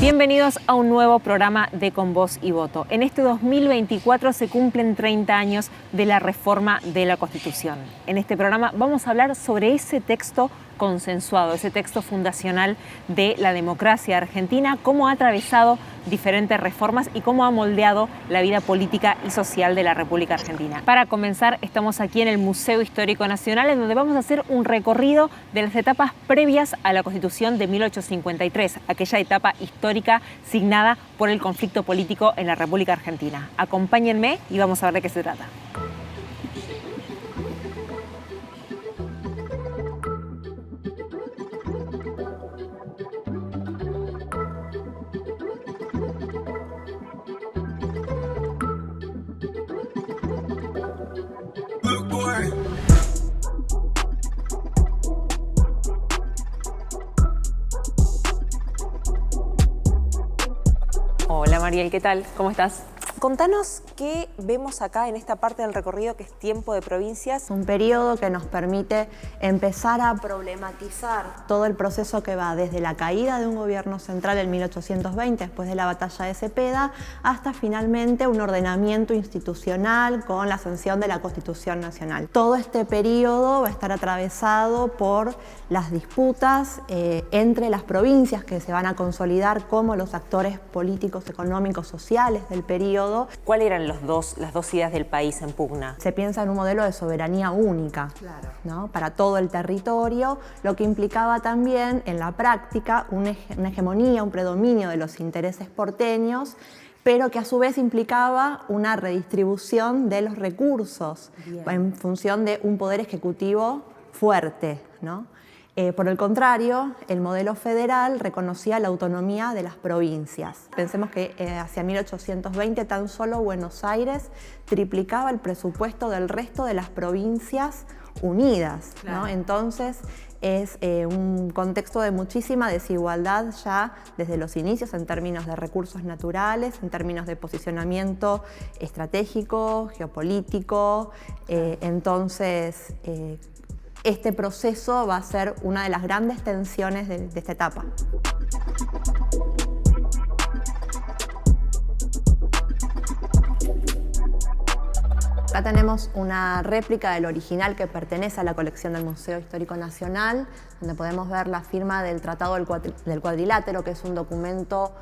Bienvenidos a un nuevo programa de Con Voz y Voto. En este 2024 se cumplen 30 años de la reforma de la Constitución. En este programa vamos a hablar sobre ese texto consensuado, ese texto fundacional de la democracia argentina, cómo ha atravesado diferentes reformas y cómo ha moldeado la vida política y social de la República Argentina. Para comenzar, estamos aquí en el Museo Histórico Nacional, en donde vamos a hacer un recorrido de las etapas previas a la Constitución de 1853, aquella etapa histórica signada por el conflicto político en la República Argentina. Acompáñenme y vamos a ver de qué se trata. Hola Mariel, ¿qué tal? ¿Cómo estás? Contanos qué vemos acá en esta parte del recorrido que es tiempo de provincias. Un periodo que nos permite empezar a problematizar todo el proceso que va desde la caída de un gobierno central en 1820, después de la batalla de Cepeda, hasta finalmente un ordenamiento institucional con la sanción de la Constitución Nacional. Todo este periodo va a estar atravesado por las disputas entre las provincias que se van a consolidar como los actores políticos, económicos, sociales del periodo. ¿Cuáles eran las dos ideas del país en pugna? Se piensa en un modelo de soberanía única, claro, ¿no? Para todo el territorio, lo que implicaba también en la práctica una hegemonía, un predominio de los intereses porteños, pero que a su vez implicaba una redistribución de los recursos en función de un poder ejecutivo fuerte, ¿no? Por el contrario, el modelo federal reconocía la autonomía de las provincias. Pensemos que hacia 1820 tan solo Buenos Aires triplicaba el presupuesto del resto de las provincias unidas, claro, ¿no? Entonces es un contexto de muchísima desigualdad ya desde los inicios en términos de recursos naturales, en términos de posicionamiento estratégico, geopolítico. Entonces, este proceso va a ser una de las grandes tensiones de esta etapa. Acá tenemos una réplica del original que pertenece a la colección del Museo Histórico Nacional, donde podemos ver la firma del Tratado del Cuadrilátero, que es un documento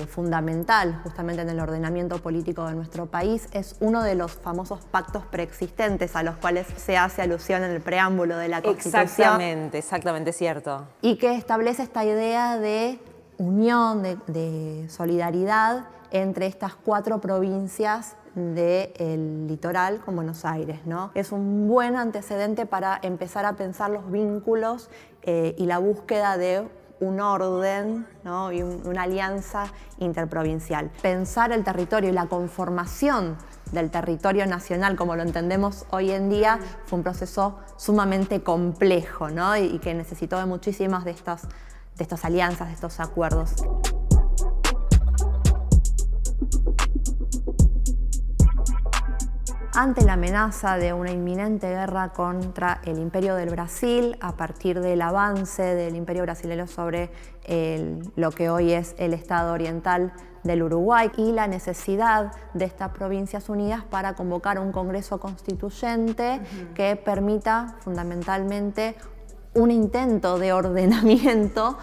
fundamental justamente en el ordenamiento político de nuestro país. Es uno de los famosos pactos preexistentes a los cuales se hace alusión en el preámbulo de la Constitución. Exactamente, cierto. Y que establece esta idea de unión, de solidaridad entre estas cuatro provincias del litoral con Buenos Aires, ¿no? Es un buen antecedente para empezar a pensar los vínculos y la búsqueda de un orden, ¿no? Y una alianza interprovincial. Pensar el territorio y la conformación del territorio nacional como lo entendemos hoy en día fue un proceso sumamente complejo, ¿no? y que necesitó de muchísimas de estas alianzas, de estos acuerdos. Ante la amenaza de una inminente guerra contra el Imperio del Brasil, a partir del avance del Imperio brasileño sobre lo que hoy es el Estado oriental del Uruguay y la necesidad de estas provincias unidas para convocar un Congreso Constituyente que permita fundamentalmente un intento de ordenamiento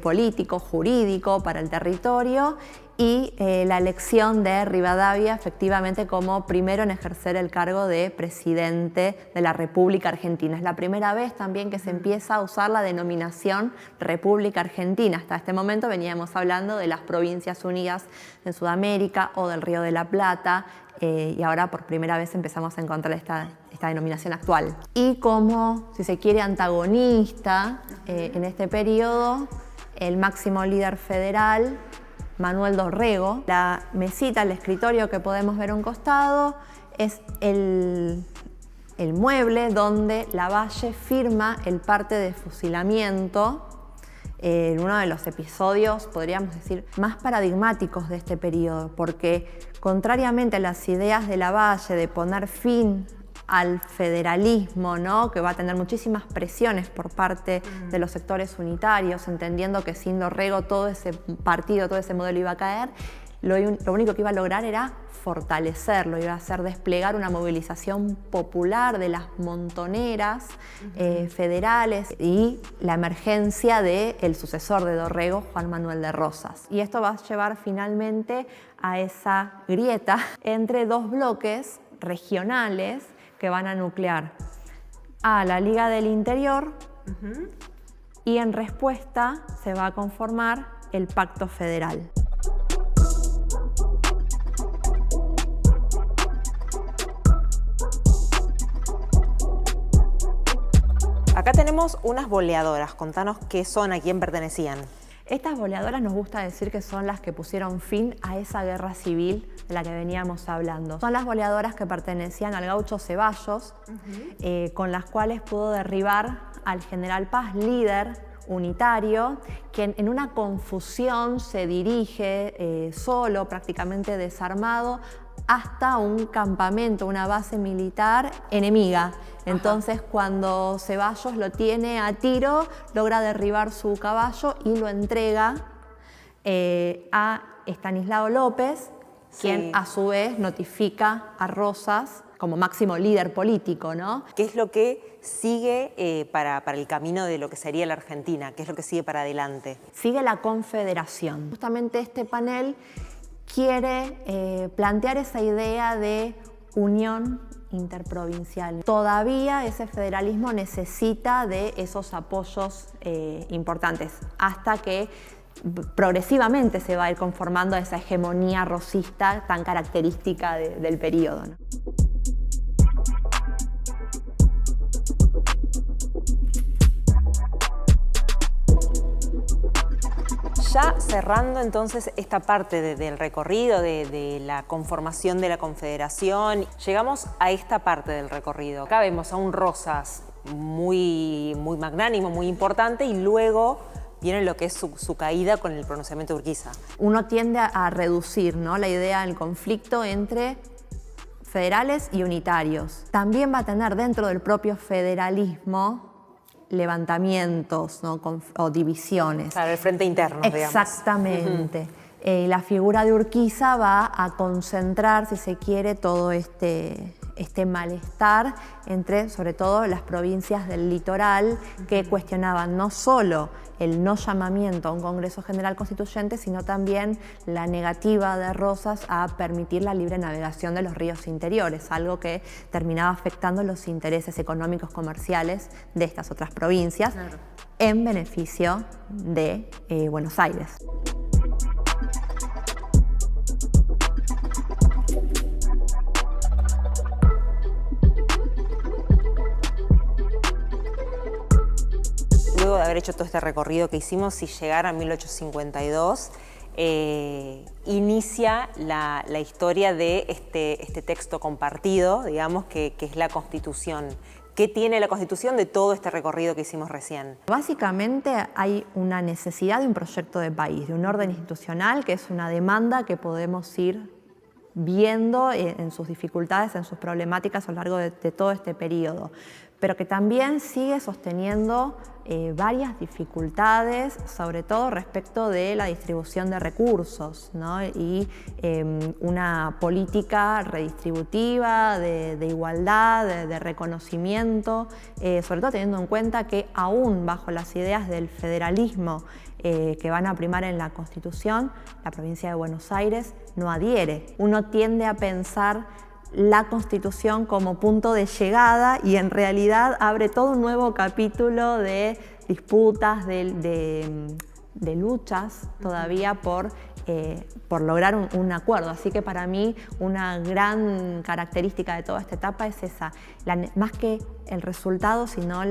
político, jurídico para el territorio y la elección de Rivadavia efectivamente como primero en ejercer el cargo de presidente de la República Argentina. Es la primera vez también que se empieza a usar la denominación República Argentina. Hasta este momento veníamos hablando de las Provincias Unidas en Sudamérica o del Río de la Plata, y ahora por primera vez empezamos a encontrar esta denominación actual. Y como, si se quiere, antagonista en este periodo, el máximo líder federal, Manuel Dorrego. La mesita, el escritorio que podemos ver a un costado, es el mueble donde Lavalle firma el parte de fusilamiento en uno de los episodios, podríamos decir, más paradigmáticos de este periodo, porque contrariamente a las ideas de Lavalle de poner fin al federalismo, ¿no? Que va a tener muchísimas presiones por parte de los sectores unitarios, entendiendo que sin Dorrego todo ese partido, todo ese modelo iba a caer. Lo único que iba a lograr era fortalecerlo, iba a hacer desplegar una movilización popular de las montoneras federales y la emergencia del sucesor de Dorrego, Juan Manuel de Rosas. Y esto va a llevar finalmente a esa grieta entre dos bloques regionales que van a nuclear a la Liga del Interior y en respuesta se va a conformar el Pacto Federal. Acá tenemos unas boleadoras. Contanos qué son, a quién pertenecían. Estas boleadoras nos gusta decir que son las que pusieron fin a esa guerra civil de la que veníamos hablando. Son las boleadoras que pertenecían al gaucho Ceballos, con las cuales pudo derribar al general Paz, líder unitario, quien en una confusión se dirige solo, prácticamente desarmado, hasta un campamento, una base militar enemiga. Entonces, cuando Ceballos lo tiene a tiro, logra derribar su caballo y lo entrega a Estanislao López, quien a su vez notifica a Rosas como máximo líder político, ¿no? ¿Qué es lo que sigue para el camino de lo que sería la Argentina? ¿Qué es lo que sigue para adelante? Sigue la Confederación. Justamente este panel quiere plantear esa idea de unión interprovincial. Todavía ese federalismo necesita de esos apoyos importantes, hasta que progresivamente se va a ir conformando esa hegemonía rosista tan característica del periodo, ¿no? Ya cerrando entonces esta parte del recorrido, de la conformación de la Confederación, llegamos a esta parte del recorrido. Acá vemos a un Rosas muy magnánimo, muy importante, y luego viene lo que es su caída con el pronunciamiento de Urquiza. Uno tiende a reducir, ¿no?, la idea del conflicto entre federales y unitarios. También va a tener dentro del propio federalismo levantamientos, ¿no?, o divisiones. Claro, el frente interno, digamos. Exactamente. La figura de Urquiza va a concentrar, si se quiere, todo este malestar entre, sobre todo, las provincias del litoral, que cuestionaban no solo el no llamamiento a un Congreso General Constituyente, sino también la negativa de Rosas a permitir la libre navegación de los ríos interiores, algo que terminaba afectando los intereses económicos comerciales de estas otras provincias, claro, en beneficio de Buenos Aires. Luego de haber hecho todo este recorrido que hicimos y llegar a 1852, inicia la historia de este texto compartido, digamos, que es la Constitución. ¿Qué tiene la Constitución de todo este recorrido que hicimos recién? Básicamente hay una necesidad de un proyecto de país, de un orden institucional, que es una demanda que podemos ir viendo en sus dificultades, en sus problemáticas a lo largo de todo este periodo, pero que también sigue sosteniendo varias dificultades, sobre todo respecto de la distribución de recursos, ¿no?, y una política redistributiva, de igualdad, de reconocimiento, sobre todo teniendo en cuenta que aún bajo las ideas del federalismo que van a primar en la Constitución, la provincia de Buenos Aires no adhiere. Uno tiende a pensar la Constitución como punto de llegada y en realidad abre todo un nuevo capítulo de disputas, de luchas todavía por lograr un acuerdo. Así que para mí una gran característica de toda esta etapa es esa, más que el resultado, sino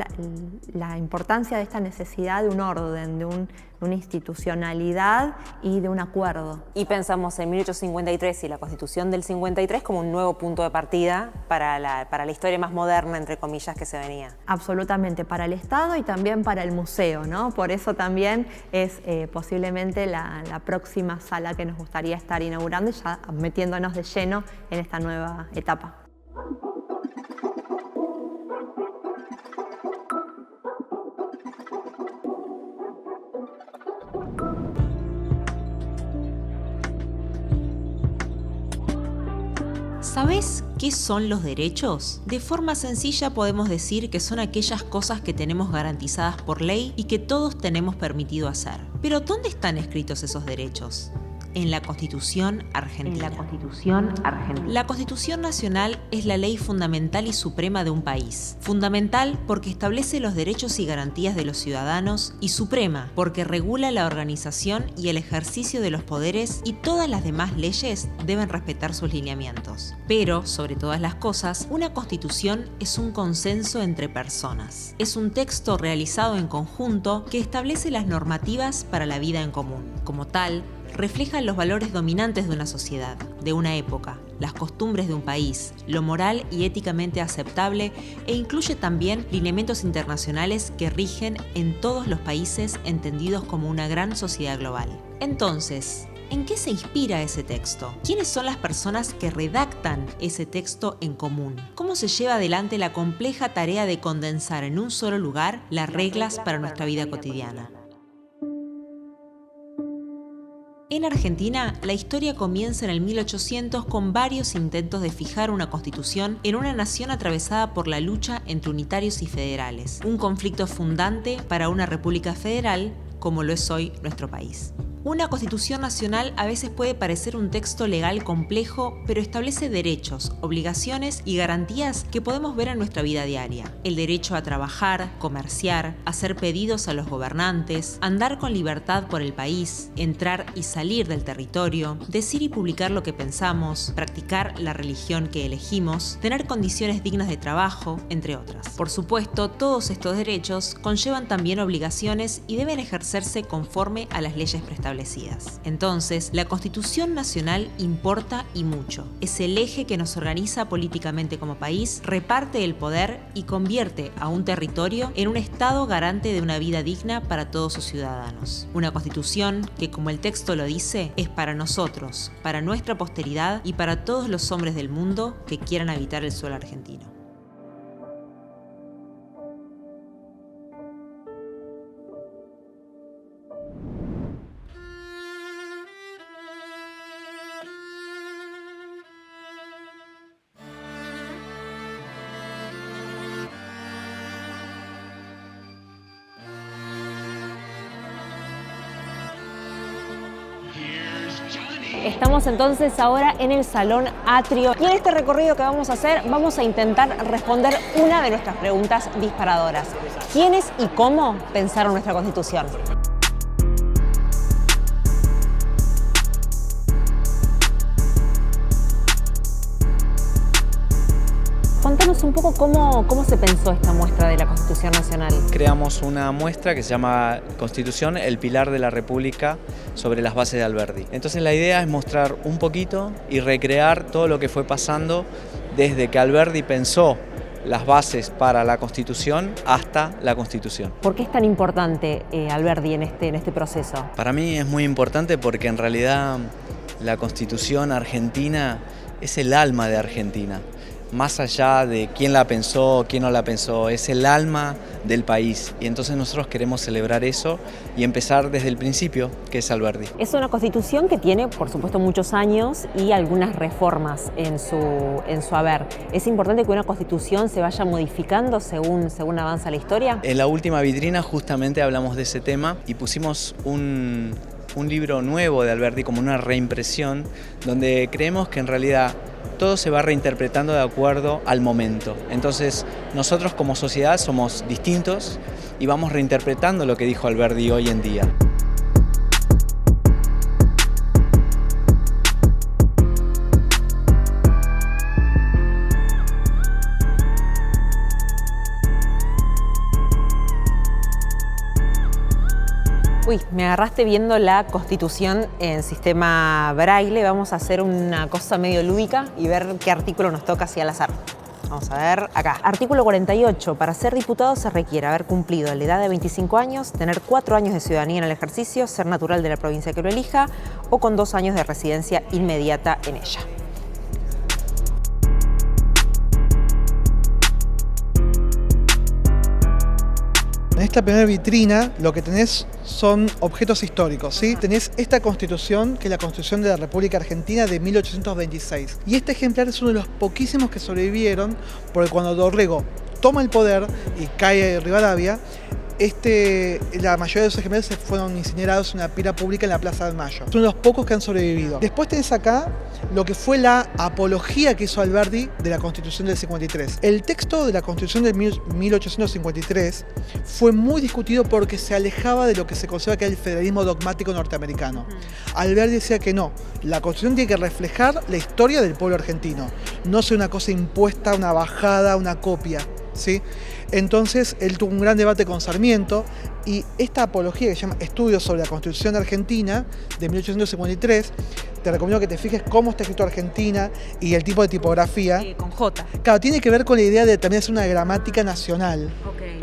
la importancia de esta necesidad de un orden, de una institucionalidad y de un acuerdo. Y pensamos en 1853 y la Constitución del 53 como un nuevo punto de partida para la historia más moderna, entre comillas, que se venía. Absolutamente, para el Estado y también para el museo, ¿no? Por eso también es posiblemente la próxima sala que nos gustaría estar inaugurando y ya metiéndonos de lleno en esta nueva etapa. ¿Sabés qué son los derechos? De forma sencilla podemos decir que son aquellas cosas que tenemos garantizadas por ley y que todos tenemos permitido hacer. Pero ¿dónde están escritos esos derechos? En la Constitución Argentina. La Constitución Nacional es la ley fundamental y suprema de un país. Fundamental porque establece los derechos y garantías de los ciudadanos y suprema porque regula la organización y el ejercicio de los poderes y todas las demás leyes deben respetar sus lineamientos. Pero, sobre todas las cosas, una Constitución es un consenso entre personas. Es un texto realizado en conjunto que establece las normativas para la vida en común. Como tal, refleja los valores dominantes de una sociedad, de una época, las costumbres de un país, lo moral y éticamente aceptable e incluye también lineamientos internacionales que rigen en todos los países entendidos como una gran sociedad global. Entonces, ¿en qué se inspira ese texto? ¿Quiénes son las personas que redactan ese texto en común? ¿Cómo se lleva adelante la compleja tarea de condensar en un solo lugar las reglas para nuestra vida cotidiana? En Argentina, la historia comienza en el 1800 con varios intentos de fijar una constitución en una nación atravesada por la lucha entre unitarios y federales, un conflicto fundante para una república federal como lo es hoy nuestro país. Una constitución nacional a veces puede parecer un texto legal complejo, pero establece derechos, obligaciones y garantías que podemos ver en nuestra vida diaria. El derecho a trabajar, comerciar, hacer pedidos a los gobernantes, andar con libertad por el país, entrar y salir del territorio, decir y publicar lo que pensamos, practicar la religión que elegimos, tener condiciones dignas de trabajo, entre otras. Por supuesto, todos estos derechos conllevan también obligaciones y deben ejercerse conforme a las leyes preestablecidas. Entonces, la Constitución Nacional importa y mucho. Es el eje que nos organiza políticamente como país, reparte el poder y convierte a un territorio en un Estado garante de una vida digna para todos sus ciudadanos. Una Constitución que, como el texto lo dice, es para nosotros, para nuestra posteridad y para todos los hombres del mundo que quieran habitar el suelo argentino. Estamos entonces ahora en el Salón Atrio y en este recorrido que vamos a hacer vamos a intentar responder una de nuestras preguntas disparadoras. ¿Quiénes y cómo pensaron nuestra Constitución? Contanos un poco cómo se pensó esta muestra de la Constitución Nacional. Creamos una muestra que se llama Constitución, el pilar de la República sobre las bases de Alberdi. Entonces la idea es mostrar un poquito y recrear todo lo que fue pasando desde que Alberdi pensó las bases para la Constitución hasta la Constitución. ¿Por qué es tan importante Alberdi en este proceso? Para mí es muy importante porque en realidad la Constitución argentina es el alma de Argentina. Más allá de quién la pensó, quién no la pensó, es el alma del país. Y entonces nosotros queremos celebrar eso y empezar desde el principio, que es Alberdi. Es una constitución que tiene, por supuesto, muchos años y algunas reformas en su haber. ¿Es importante que una constitución se vaya modificando según avanza la historia? En la última vitrina justamente hablamos de ese tema y pusimos un libro nuevo de Alberdi como una reimpresión, donde creemos que en realidad todo se va reinterpretando de acuerdo al momento. Entonces, nosotros como sociedad somos distintos y vamos reinterpretando lo que dijo Alberdi hoy en día. Uy, me agarraste viendo la Constitución en sistema Braille. Vamos a hacer una cosa medio lúdica y ver qué artículo nos toca así al azar. Vamos a ver acá. Artículo 48. Para ser diputado se requiere haber cumplido la edad de 25 años, tener 4 años de ciudadanía en el ejercicio, ser natural de la provincia que lo elija o con 2 años de residencia inmediata en ella. En esta primera vitrina lo que tenés son objetos históricos, ¿sí? Tenés esta constitución, que es la Constitución de la República Argentina de 1826. Y este ejemplar es uno de los poquísimos que sobrevivieron, porque cuando Dorrego toma el poder y cae Rivadavia, la mayoría de esos ejemplares se fueron incinerados en una pira pública en la Plaza de Mayo. Son los pocos que han sobrevivido. Después tenés acá lo que fue la apología que hizo Alberdi de la Constitución del 53. El texto de la Constitución de 1853 fue muy discutido porque se alejaba de lo que se considera que era el federalismo dogmático norteamericano. Alberdi decía que no, la Constitución tiene que reflejar la historia del pueblo argentino, no ser una cosa impuesta, una bajada, una copia, ¿sí? Entonces él tuvo un gran debate con Sarmiento y esta apología que se llama Estudios sobre la Constitución Argentina de 1853, te recomiendo que te fijes cómo está escrito Argentina y el tipo de tipografía. Con J. Claro, tiene que ver con la idea de también hacer una gramática nacional. Okay.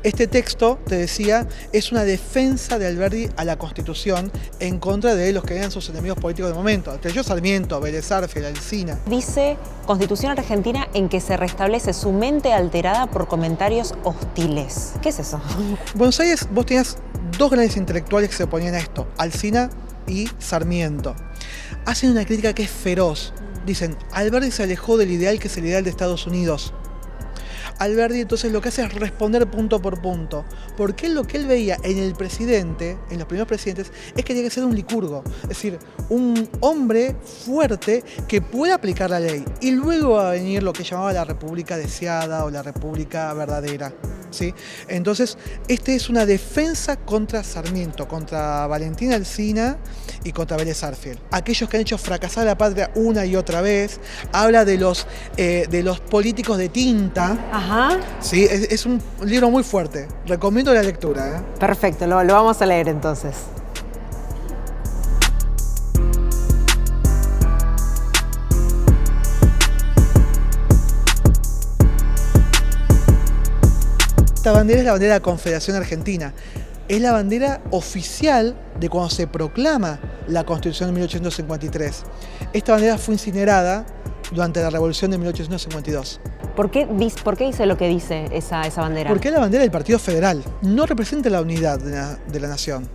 Este texto, te decía, es una defensa de Alberdi a la Constitución en contra de los que eran sus enemigos políticos de momento. Entre ellos Sarmiento, Vélez Sarsfield, Alsina. Dice Constitución Argentina en que se restablece su mente alterada por comentarios hostiles. ¿Qué es eso? En Buenos Aires vos tenías dos grandes intelectuales que se oponían a esto, Alsina y Sarmiento. Hacen una crítica que es feroz. Dicen, Alberdi se alejó del ideal que es el ideal de Estados Unidos. Alberdi entonces lo que hace es responder punto por punto, porque lo que él veía en el presidente, en los primeros presidentes, es que tenía que ser un licurgo, es decir, un hombre fuerte que pueda aplicar la ley, y luego va a venir lo que llamaba la república deseada o la república verdadera, ¿sí? Entonces, es una defensa contra Sarmiento, contra Valentín Alsina y contra Vélez Sarsfield. Aquellos que han hecho fracasar a la patria una y otra vez, habla de los políticos de tinta. Ajá. Sí, es un libro muy fuerte. Recomiendo la lectura, ¿eh? Perfecto, lo vamos a leer entonces. Esta bandera es la bandera de la Confederación Argentina. Es la bandera oficial de cuando se proclama la Constitución de 1853. Esta bandera fue incinerada durante la Revolución de 1852. ¿Por qué dice lo que dice esa bandera? Porque es la bandera del Partido Federal. No representa la unidad de la nación.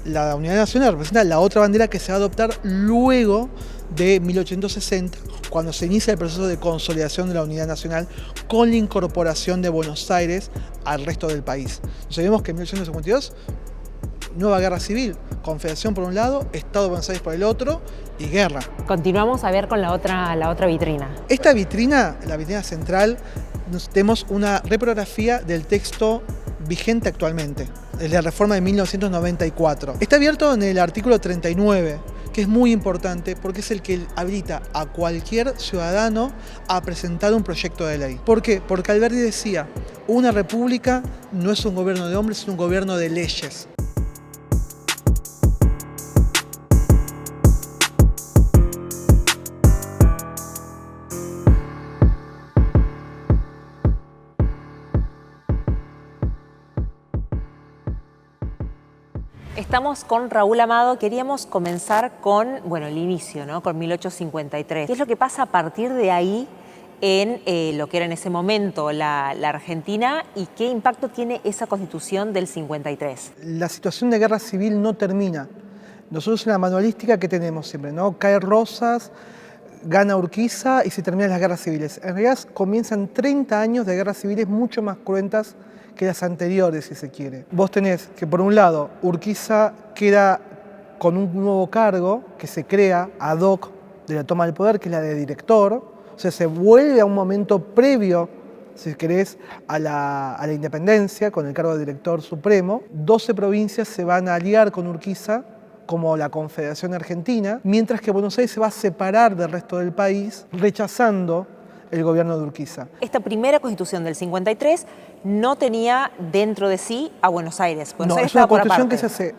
La unidad nacional representa la otra bandera que se va a adoptar luego de 1860, cuando se inicia el proceso de consolidación de la unidad nacional con la incorporación de Buenos Aires al resto del país. Entonces vemos que en 1852, nueva guerra civil, confederación por un lado, Estado de Buenos Aires por el otro y guerra. Continuamos a ver con la otra vitrina. Esta vitrina, la vitrina central, tenemos una reprografía del texto vigente actualmente, el de la reforma de 1994. Está abierto en el artículo 39, que es muy importante porque es el que habilita a cualquier ciudadano a presentar un proyecto de ley. ¿Por qué? Porque Alberdi decía, una república no es un gobierno de hombres, es un gobierno de leyes. Estamos con Raúl Amado. Queríamos comenzar con, el inicio, ¿no? Con 1853. ¿Qué es lo que pasa a partir de ahí en lo que era en ese momento la Argentina y qué impacto tiene esa Constitución del 53? La situación de guerra civil no termina. Nosotros en la manualística, ¿qué tenemos siempre, no? Cae Rosas, gana Urquiza y se terminan las guerras civiles. En realidad comienzan 30 años de guerras civiles mucho más cruentas que las anteriores, si se quiere. Vos tenés que, por un lado, Urquiza queda con un nuevo cargo que se crea ad hoc de la toma del poder, que es la de director, o sea, se vuelve a un momento previo, si querés, a la independencia, con el cargo de director supremo. 12 provincias se van a aliar con Urquiza, como la Confederación Argentina, mientras que Buenos Aires se va a separar del resto del país, rechazando el gobierno de Urquiza. Esta primera Constitución del 53 no tenía dentro de sí a Buenos Aires. Buenos Aires es una estaba por constitución aparte. que se hace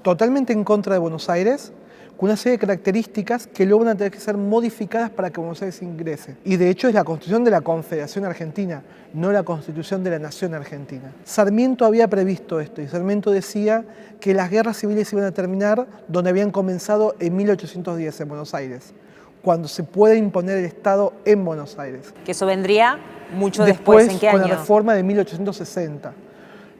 totalmente en contra de Buenos Aires, con una serie de características que luego van a tener que ser modificadas para que Buenos Aires ingrese. Y de hecho es la Constitución de la Confederación Argentina, no la Constitución de la Nación Argentina. Sarmiento había previsto esto y Sarmiento decía que las guerras civiles iban a terminar donde habían comenzado en 1810 en Buenos Aires, cuando se puede imponer el Estado en Buenos Aires. Que eso vendría mucho después, ¿en qué año? Con la reforma de 1860.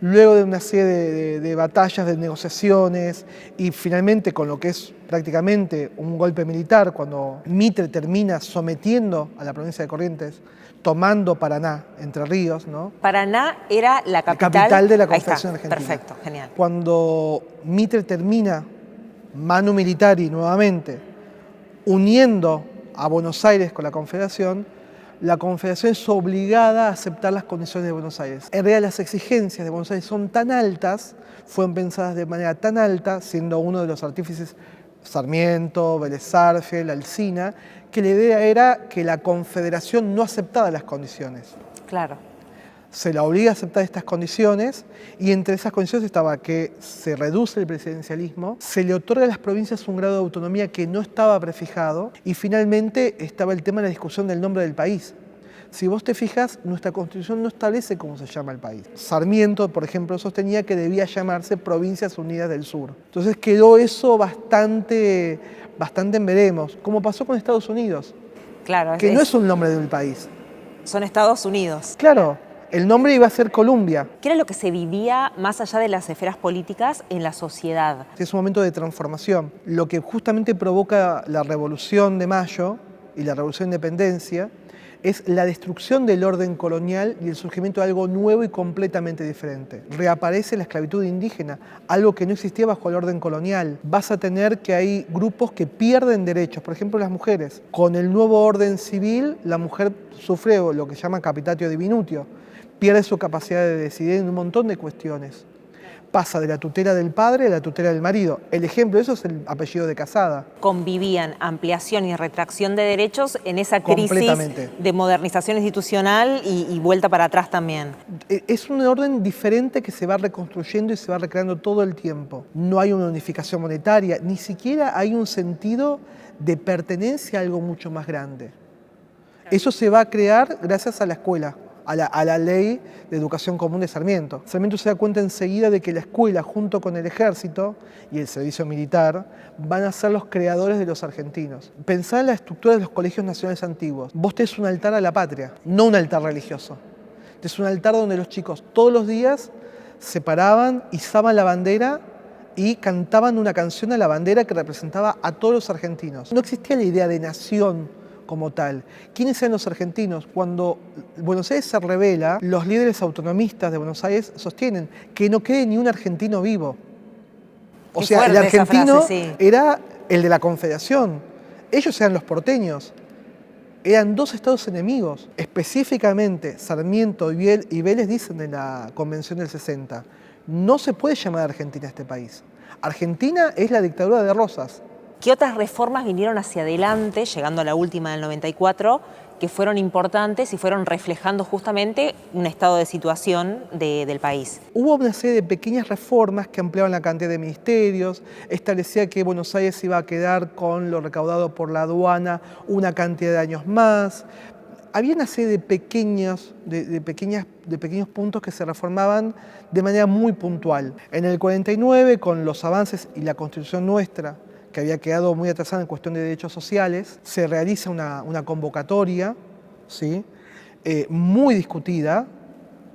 Luego de una serie de batallas, de negociaciones y finalmente con lo que es prácticamente un golpe militar, cuando Mitre termina sometiendo a la provincia de Corrientes, tomando Paraná, Entre Ríos, ¿no? Paraná era la capital, de la Ahí está, Confederación Argentina. perfecto, genial. Cuando Mitre termina Manu Militari nuevamente, uniendo a Buenos Aires con la Confederación es obligada a aceptar las condiciones de Buenos Aires. En realidad las exigencias de Buenos Aires son tan altas, fueron pensadas de manera tan alta, siendo uno de los artífices Sarmiento, Vélez Sarsfield, Alsina, que la idea era que la Confederación no aceptara las condiciones. Claro. Se la obliga a aceptar estas condiciones y entre esas condiciones estaba que se reduce el presidencialismo, se le otorga a las provincias un grado de autonomía que no estaba prefijado y finalmente estaba el tema de la discusión del nombre del país. Si vos te fijas, nuestra Constitución no establece cómo se llama el país. Sarmiento, por ejemplo, sostenía que debía llamarse Provincias Unidas del Sur. Entonces quedó eso bastante en veremos, como pasó con Estados Unidos, Claro, que no es un nombre del país. Son Estados Unidos. Claro, el nombre iba a ser Columbia. ¿Qué era lo que se vivía más allá de las esferas políticas en la sociedad? Es un momento de transformación. Lo que justamente provoca la Revolución de Mayo y la Revolución de Independencia es la destrucción del orden colonial y el surgimiento de algo nuevo y completamente diferente. Reaparece la esclavitud indígena, algo que no existía bajo el orden colonial. Vas a tener que hay grupos que pierden derechos, por ejemplo las mujeres. Con el nuevo orden civil, la mujer sufre lo que se llama capitatio diminutio, pierde su capacidad de decidir en un montón de cuestiones. Pasa de la tutela del padre a la tutela del marido. El ejemplo de eso es el apellido de Casada. Convivían ampliación y retracción de derechos en esa crisis Completamente. de modernización institucional y vuelta para atrás también. Es un orden diferente que se va reconstruyendo y se va recreando todo el tiempo. No hay una unificación monetaria, ni siquiera hay un sentido de pertenencia a algo mucho más grande. Eso se va a crear gracias a la escuela. A la ley de educación común de Sarmiento. Sarmiento se da cuenta enseguida de que la escuela, junto con el ejército y el servicio militar, van a ser los creadores de los argentinos. Pensá en la estructura de los colegios nacionales antiguos. Vos tenés un altar a la patria, no un altar religioso. Tenés un altar donde los chicos todos los días se paraban, izaban la bandera y cantaban una canción a la bandera que representaba a todos los argentinos. No existía la idea de nación como tal. ¿Quiénes eran los argentinos? Cuando Buenos Aires se rebela, los líderes autonomistas de Buenos Aires sostienen que no quede ni un argentino vivo. O sea, el argentino era el de la Confederación. Ellos eran los porteños. Eran dos estados enemigos. Específicamente, Sarmiento y Vélez dicen en la Convención del 60, no se puede llamar Argentina a este país. Argentina es la dictadura de Rosas. ¿Qué otras reformas vinieron hacia adelante, llegando a la última del 94, que fueron importantes y fueron reflejando justamente un estado de situación del país? Hubo una serie de pequeñas reformas que ampliaban la cantidad de ministerios, establecía que Buenos Aires iba a quedar con lo recaudado por la aduana una cantidad de años más. Había una serie de pequeños puntos que se reformaban de manera muy puntual. En el 49, con los avances y la Constitución nuestra, que había quedado muy atrasada en cuestión de derechos sociales, se realiza una convocatoria, ¿sí? Muy discutida,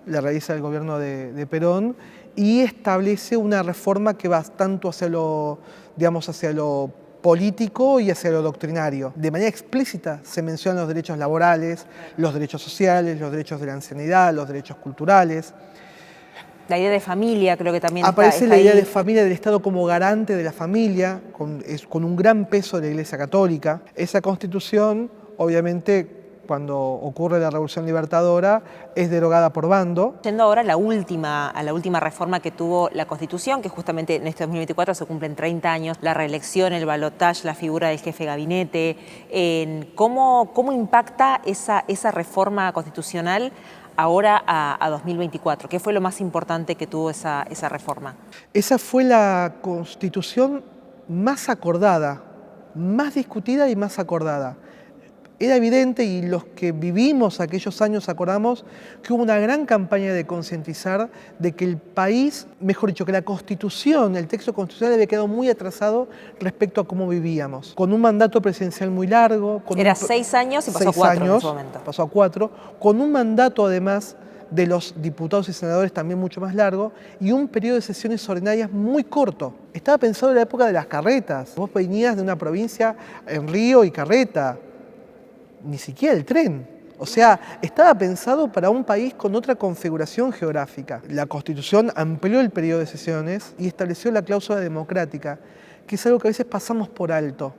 la realiza el gobierno de Perón, y establece una reforma que va tanto hacia lo político y hacia lo doctrinario. De manera explícita se mencionan los derechos laborales, los derechos sociales, los derechos de la ancianidad, los derechos culturales. La idea de familia creo que también aparece está la idea ahí. de familia, del Estado como garante de la familia, con un gran peso de la Iglesia Católica. Esa Constitución, obviamente, cuando ocurre la Revolución Libertadora, es derogada por bando. Yendo ahora a la última reforma que tuvo la Constitución, que justamente en este 2024 se cumplen 30 años, la reelección, el balotaje, la figura del jefe de gabinete. ¿Cómo impacta esa reforma constitucional ahora a 2024? ¿Qué fue lo más importante que tuvo esa reforma? Esa fue la Constitución más acordada, más discutida y más acordada. Era evidente, y los que vivimos aquellos años acordamos, que hubo una gran campaña de concientizar de que el país, mejor dicho, que la Constitución, el texto constitucional había quedado muy atrasado respecto a cómo vivíamos. Con un mandato presidencial muy largo. Era 6 años y pasó a 4 en ese momento. Pasó a 4, con un mandato además de los diputados y senadores también mucho más largo, y un periodo de sesiones ordinarias muy corto. Estaba pensado en la época de las carretas. Vos venías de una provincia en Río y carreta, ni siquiera el tren. O sea, estaba pensado para un país con otra configuración geográfica. La Constitución amplió el periodo de sesiones y estableció la cláusula democrática, que es algo que a veces pasamos por alto.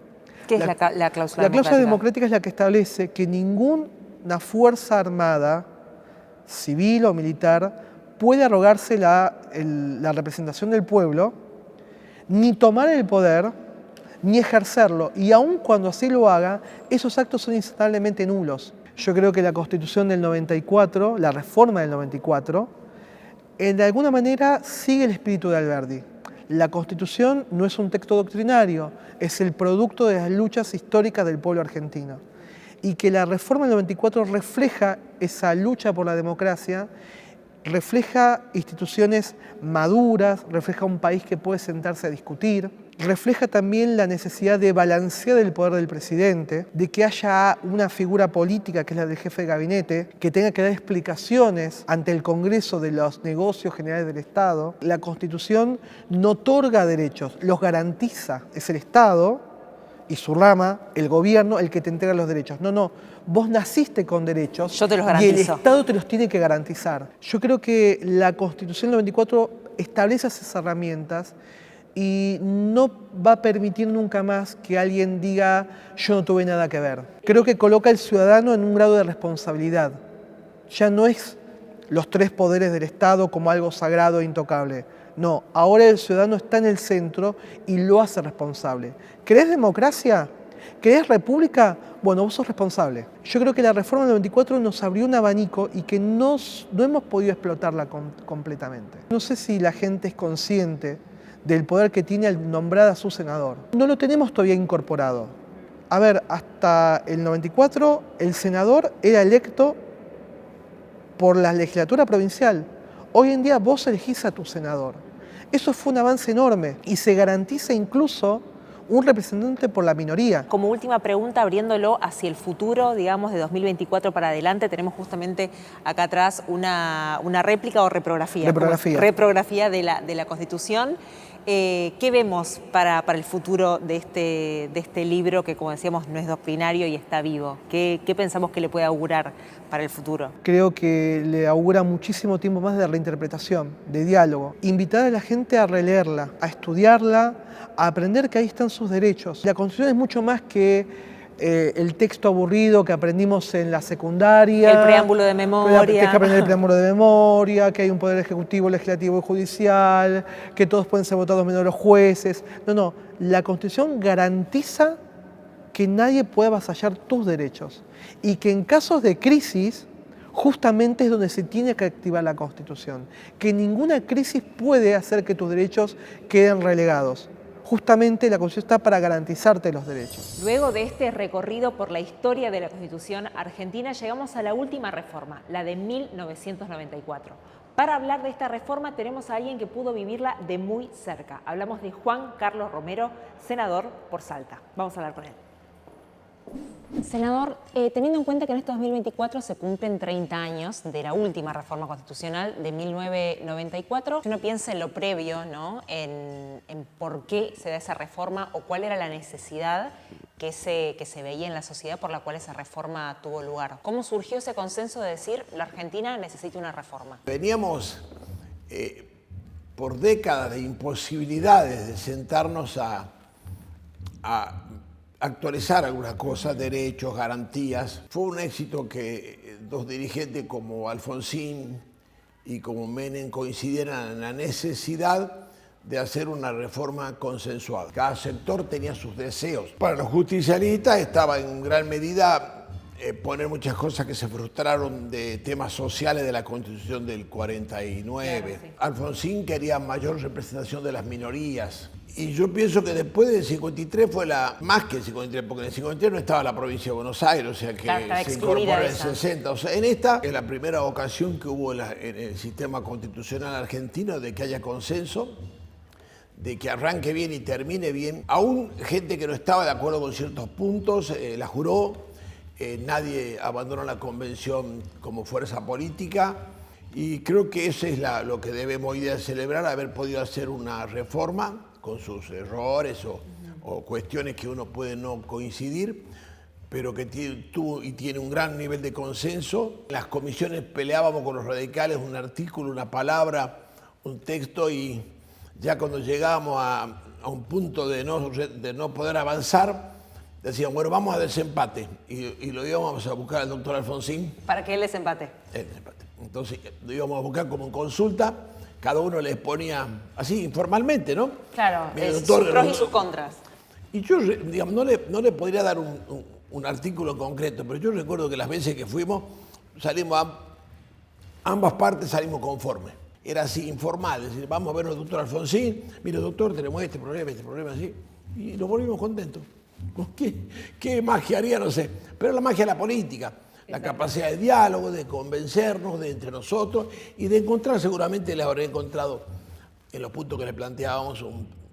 ¿Qué es la cláusula democrática? La cláusula democrática es la que establece que ninguna fuerza armada, civil o militar, puede arrogarse la representación del pueblo, ni tomar el poder, ni ejercerlo. Y aun cuando así lo haga, esos actos son instantáneamente nulos. Yo creo que la Constitución del 94, la reforma del 94, de alguna manera sigue el espíritu de Alberdi. La Constitución no es un texto doctrinario, es el producto de las luchas históricas del pueblo argentino. Y que la reforma del 94 refleja esa lucha por la democracia, refleja instituciones maduras, refleja un país que puede sentarse a discutir, refleja también la necesidad de balancear el poder del presidente, de que haya una figura política, que es la del jefe de gabinete, que tenga que dar explicaciones ante el Congreso de los negocios generales del Estado. La Constitución no otorga derechos, los garantiza. Es el Estado y su rama, el gobierno, el que te entrega los derechos. No, vos naciste con derechos. Yo te los y el garantizo. Estado te los tiene que garantizar. Yo creo que la Constitución del 94 establece esas herramientas y no va a permitir nunca más que alguien diga yo no tuve nada que ver. Creo que coloca al ciudadano en un grado de responsabilidad. Ya no es los tres poderes del Estado como algo sagrado e intocable. No, ahora el ciudadano está en el centro y lo hace responsable. ¿Querés democracia? ¿Querés república? Bueno, vos sos responsable. Yo creo que la reforma del 94 nos abrió un abanico y que no hemos podido explotarla completamente. No sé si la gente es consciente del poder que tiene al nombrar a su senador. No lo tenemos todavía incorporado. A ver, hasta el 94 el senador era electo por la legislatura provincial. Hoy en día vos elegís a tu senador. Eso fue un avance enorme y se garantiza incluso un representante por la minoría. Como última pregunta, abriéndolo hacia el futuro, digamos, de 2024 para adelante, tenemos justamente acá atrás una réplica o reprografía. Reprografía de la Constitución. ¿Qué vemos para el futuro de este libro que, como decíamos, no es doctrinario y está vivo? ¿Qué pensamos que le puede augurar para el futuro? Creo que le augura muchísimo tiempo más de reinterpretación, de diálogo. Invitar a la gente a releerla, a estudiarla, a aprender que ahí están sus derechos. La Constitución es mucho más que el texto aburrido que aprendimos en la secundaria. El preámbulo de memoria. Que hay que aprender el preámbulo de memoria, que hay un poder ejecutivo, legislativo y judicial, que todos pueden ser votados menos los jueces. No, la Constitución garantiza que nadie pueda avasallar tus derechos y que en casos de crisis justamente es donde se tiene que activar la Constitución, que ninguna crisis puede hacer que tus derechos queden relegados. Justamente la Constitución está para garantizarte los derechos. Luego de este recorrido por la historia de la Constitución argentina, llegamos a la última reforma, la de 1994. Para hablar de esta reforma tenemos a alguien que pudo vivirla de muy cerca. Hablamos de Juan Carlos Romero, senador por Salta. Vamos a hablar con él. Senador, teniendo en cuenta que en este 2024 se cumplen 30 años de la última reforma constitucional de 1994, uno piensa en lo previo, ¿no? En por qué se da esa reforma o cuál era la necesidad que se veía en la sociedad por la cual esa reforma tuvo lugar. ¿Cómo surgió ese consenso de decir la Argentina necesita una reforma? Veníamos por décadas de imposibilidades de sentarnos a actualizar algunas cosas, derechos, garantías. Fue un éxito que dos dirigentes como Alfonsín y como Menem coincidieran en la necesidad de hacer una reforma consensuada. Cada sector tenía sus deseos. Para los justicialistas estaba en gran medida poner muchas cosas que se frustraron de temas sociales de la Constitución del 49. Claro, sí. Alfonsín quería mayor representación de las minorías. Y yo pienso que después del 53 fue más que el 53, porque en el 53 no estaba la provincia de Buenos Aires, o sea que claro, se incorporó en el 60. O sea, en esta es la primera ocasión que hubo en el sistema constitucional argentino de que haya consenso, de que arranque bien y termine bien. Aún gente que no estaba de acuerdo con ciertos puntos la juró, nadie abandonó la convención como fuerza política Y creo que eso es lo que debemos hoy día celebrar, haber podido hacer una reforma con sus errores o cuestiones que uno puede no coincidir, pero que tuvo y tiene un gran nivel de consenso. En las comisiones peleábamos con los radicales un artículo, una palabra, un texto, y ya cuando llegábamos a un punto de no poder avanzar, decían, bueno, vamos a desempate. Y lo íbamos a buscar al doctor Alfonsín. ¿Para que él desempate? El desempate. Entonces lo íbamos a buscar como en consulta, cada uno les ponía así, informalmente, ¿no? Claro, doctor, sus pros y sus contras. Y yo, digamos, no le podría dar un artículo concreto, pero yo recuerdo que las veces que fuimos, salimos ambas partes salimos conformes. Era así, informal, es decir, vamos a ver al doctor Alfonsín, mire doctor, tenemos este problema, así, y nos volvimos contentos. ¿Qué magia haría? No sé, pero la magia de la política, la capacidad de diálogo, de convencernos de entre nosotros y de encontrar, seguramente le habré encontrado en los puntos que le planteábamos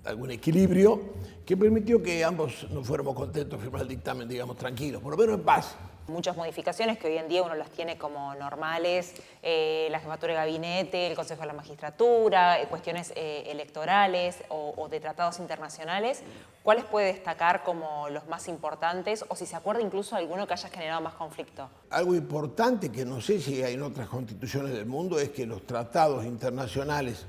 algún equilibrio que permitió que ambos nos fuéramos contentos, firmar el dictamen, digamos, tranquilos, por lo menos en paz. Muchas modificaciones que hoy en día uno las tiene como normales, la jefatura de gabinete, el Consejo de la Magistratura, cuestiones electorales o de tratados internacionales. ¿Cuáles puede destacar como los más importantes o si se acuerda incluso alguno que haya generado más conflicto? Algo importante que no sé si hay en otras constituciones del mundo es que los tratados internacionales,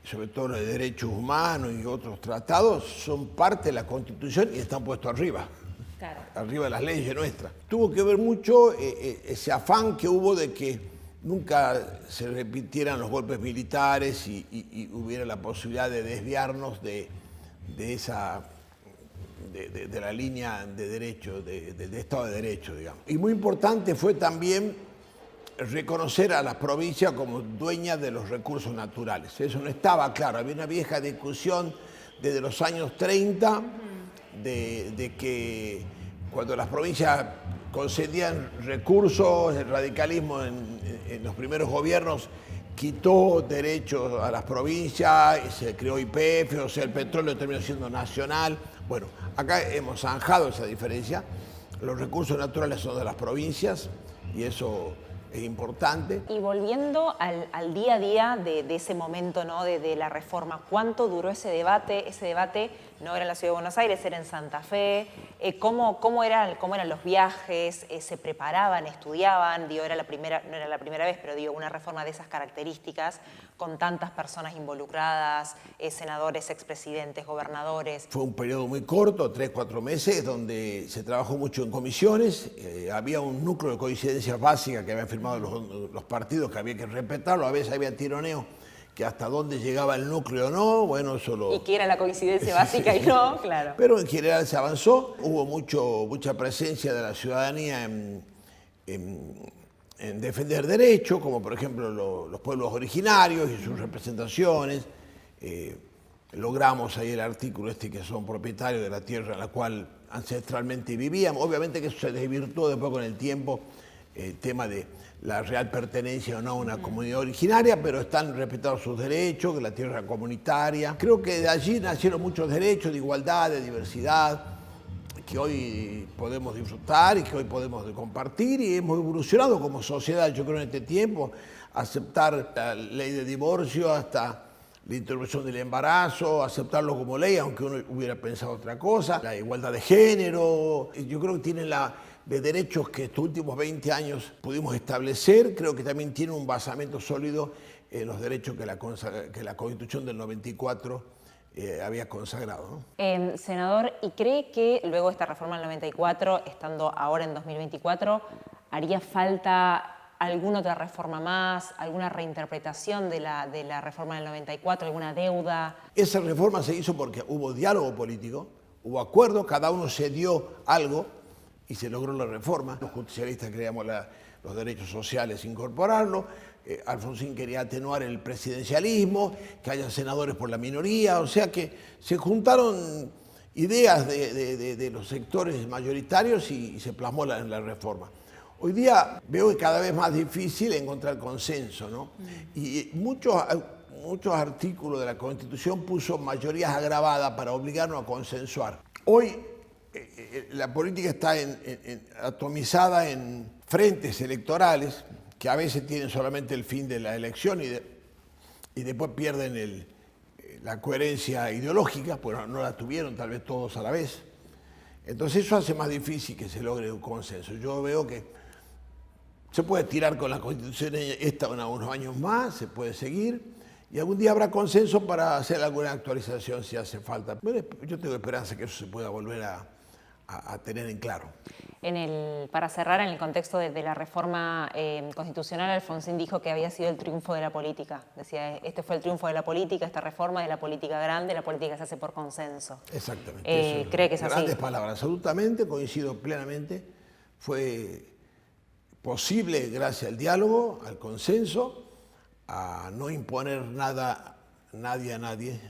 sobre todo los de derechos humanos y otros tratados, son parte de la Constitución y están puestos arriba. Claro. Arriba de las leyes nuestras. Tuvo que ver mucho ese afán que hubo de que nunca se repitieran los golpes militares y hubiera la posibilidad de desviarnos de la línea de derecho, de Estado de Derecho, digamos. Y muy importante fue también reconocer a las provincias como dueñas de los recursos naturales. Eso no estaba claro, había una vieja discusión desde los años 30 de que cuando las provincias concedían recursos, el radicalismo en los primeros gobiernos quitó derechos a las provincias, y se creó YPF, o sea, el petróleo terminó siendo nacional. Bueno, acá hemos zanjado esa diferencia. Los recursos naturales son de las provincias y eso es importante. Y volviendo al día a día de ese momento, ¿no? de la reforma, ¿cuánto duró ese debate? Ese debate no era en la Ciudad de Buenos Aires, era en Santa Fe. ¿Cómo eran los viajes? ¿Se preparaban, estudiaban? Digo, no era la primera vez, pero digo, una reforma de esas características, con tantas personas involucradas, senadores, expresidentes, gobernadores. Fue un periodo muy corto, 3-4 meses, donde se trabajó mucho en comisiones. Había un núcleo de coincidencias básicas que habían firmado los partidos, que había que respetarlo. A veces había tironeo, que hasta dónde llegaba el núcleo o no, bueno, eso lo... Y que era la coincidencia básica y no, claro. Pero en general se avanzó, hubo mucha presencia de la ciudadanía en defender derechos, como por ejemplo los pueblos originarios y sus representaciones. Logramos ahí el artículo que son propietarios de la tierra en la cual ancestralmente vivían. Obviamente que eso se desvirtuó después con el tiempo, el tema de la real pertenencia o no a una comunidad originaria, pero están respetados sus derechos, que la tierra comunitaria. Creo que de allí nacieron muchos derechos de igualdad, de diversidad, que hoy podemos disfrutar y que hoy podemos compartir, y hemos evolucionado como sociedad, yo creo, en este tiempo, aceptar la ley de divorcio hasta la interrupción del embarazo, aceptarlo como ley, aunque uno hubiera pensado otra cosa, la igualdad de género. Yo creo que tiene de derechos que estos últimos 20 años pudimos establecer, creo que también tiene un basamento sólido en los derechos que la Constitución del 94 había consagrado, ¿no? Senador, ¿y cree que luego de esta reforma del 94, estando ahora en 2024, haría falta alguna otra reforma más, alguna reinterpretación de la reforma del 94, alguna deuda? Esa reforma se hizo porque hubo diálogo político, hubo acuerdo, cada uno se dio algo y se logró la reforma. Los justicialistas creíamos los derechos sociales, incorporarlo. Alfonsín quería atenuar el presidencialismo, que haya senadores por la minoría, o sea que se juntaron ideas de los sectores mayoritarios y se plasmó la reforma. Hoy día veo que cada vez más difícil encontrar consenso, ¿no? Y muchos artículos de la Constitución puso mayorías agravadas para obligarnos a consensuar. Hoy la política está atomizada en frentes electorales que a veces tienen solamente el fin de la elección y después pierden la coherencia ideológica, pues no la tuvieron tal vez todos a la vez. Entonces eso hace más difícil que se logre un consenso. Yo veo que se puede tirar con la Constitución esta unos años más, se puede seguir, y algún día habrá consenso para hacer alguna actualización si hace falta. Bueno, yo tengo esperanza que eso se pueda volver a tener en claro. Para cerrar, en el contexto de la reforma constitucional, Alfonsín dijo que había sido el triunfo de la política. Decía, este fue el triunfo de la política, esta reforma de la política grande, la política se hace por consenso. Exactamente. ¿Cree que es así? Grandes palabras, absolutamente, coincido plenamente. Fue posible gracias al diálogo, al consenso, a no imponer nada nadie a nadie,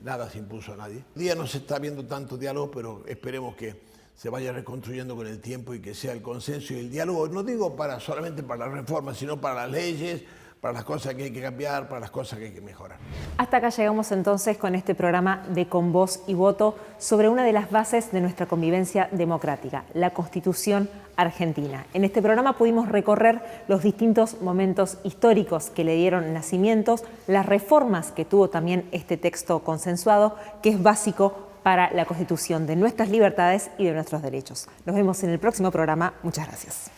nada se impuso a nadie. Hoy día no se está viendo tanto diálogo, pero esperemos que se vaya reconstruyendo con el tiempo y que sea el consenso y el diálogo, no digo solamente para las reformas, sino para las leyes, para las cosas que hay que cambiar, para las cosas que hay que mejorar. Hasta acá llegamos entonces con este programa de Con Voz y Voto sobre una de las bases de nuestra convivencia democrática, la Constitución argentina. En este programa pudimos recorrer los distintos momentos históricos que le dieron nacimientos, las reformas que tuvo también este texto consensuado, que es básico para la constitución de nuestras libertades y de nuestros derechos. Nos vemos en el próximo programa. Muchas gracias.